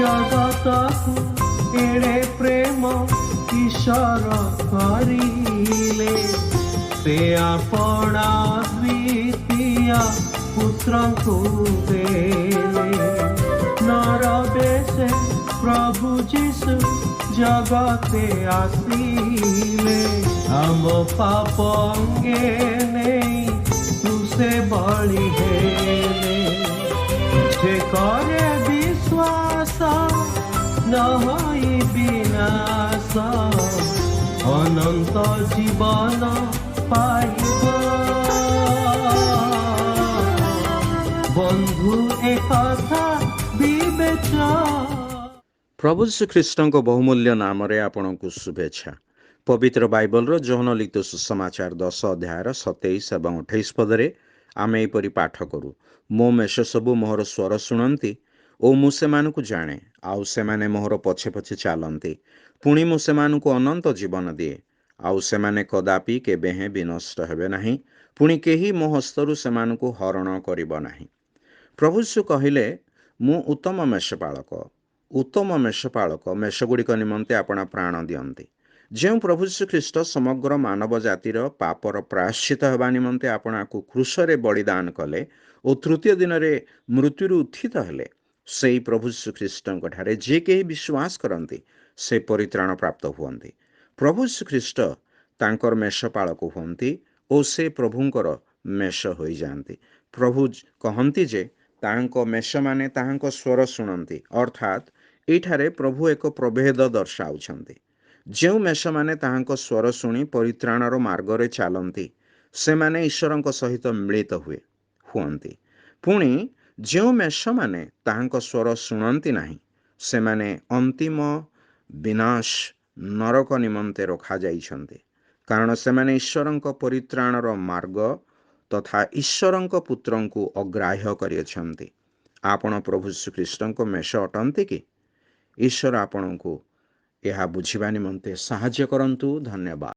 जगतकु एड़े प्रेम ईश्वर करिले से आपणा द्वितीय पुत्रंकु देले नर बेशे प्रभु जीशु जगते आसिले हम पाप अंगे नहीं तुसे बलि हेले जे करे विश्वास न होई विनाश अनंत जीवन पाइब बंधु एक कथा विवेचना। प्रभु श्रीकृष्ण को बहुमूल्य नाम रे आपन को शुभेच्छा। पवित्र बाइबल रो जोहन लिखित सुसमाचार 10 अध्याय 27 एवं 28 पदरे आमे एपरि पाठ करू। मो मेष सबु मोहर स्वर शुणंती ओ मु सेमानकु जाने आउ सेमाने मोहर पछे पछे चालंती पुणी मु सेमानकु अनंत जीवन दिए आउ सेमाने कदापि केबे हे विनष्ट हेबे नाही पुणी केही मो हस्तरु सेमानकु हरण करिब नाही। प्रभु यीशु कहिले मु उत्तम मेषपालक मेषगुड़िक निमंते आपणा प्राण दियंती। जो प्रभु श्री ख्रीष्ट समग्र मानव जातिर पापर प्रायश्चित होगा निमंते आपणा को क्रूसरे बलिदान कले और तृतीय दिन रे मृत्यु उत्थित हेले से प्रभु श्री ख्रीष्ट ठारे जे केही विश्वास करती से परित्राण प्राप्त हुअन्ति। प्रभु श्री ख्रीष्ट तांकर मेषपालक हुअन्ति और से प्रभुंकर मेष होई जाती। प्रभु कहती जे तांको मेष माने तांको स्वर शुणती अर्थात एठारे प्रभु एक प्रभेद दर्शाउछन्ति। जो मेष माने तांको स्वर शुणी परित्राणर मार्गरे चालंती से माने ईश्वरंक सहित मिलित हुअन्ति पुणी जो मेष माने तांको स्वर शुणती नाही से माने अंतिम विनाश नरक निमंते रखा जाइछन्ति कारण से माने ईश्वरंक परित्राणर मार्ग तथा ईश्वरंक पुत्रंकु अग्राह्य करियछन्ति। आपण प्रभु श्रीकृष्णंक मेष अटंती कि? ईश्वर आपणको यह बुझिबा निमंते साहाय्य करंतु। धन्यवाद।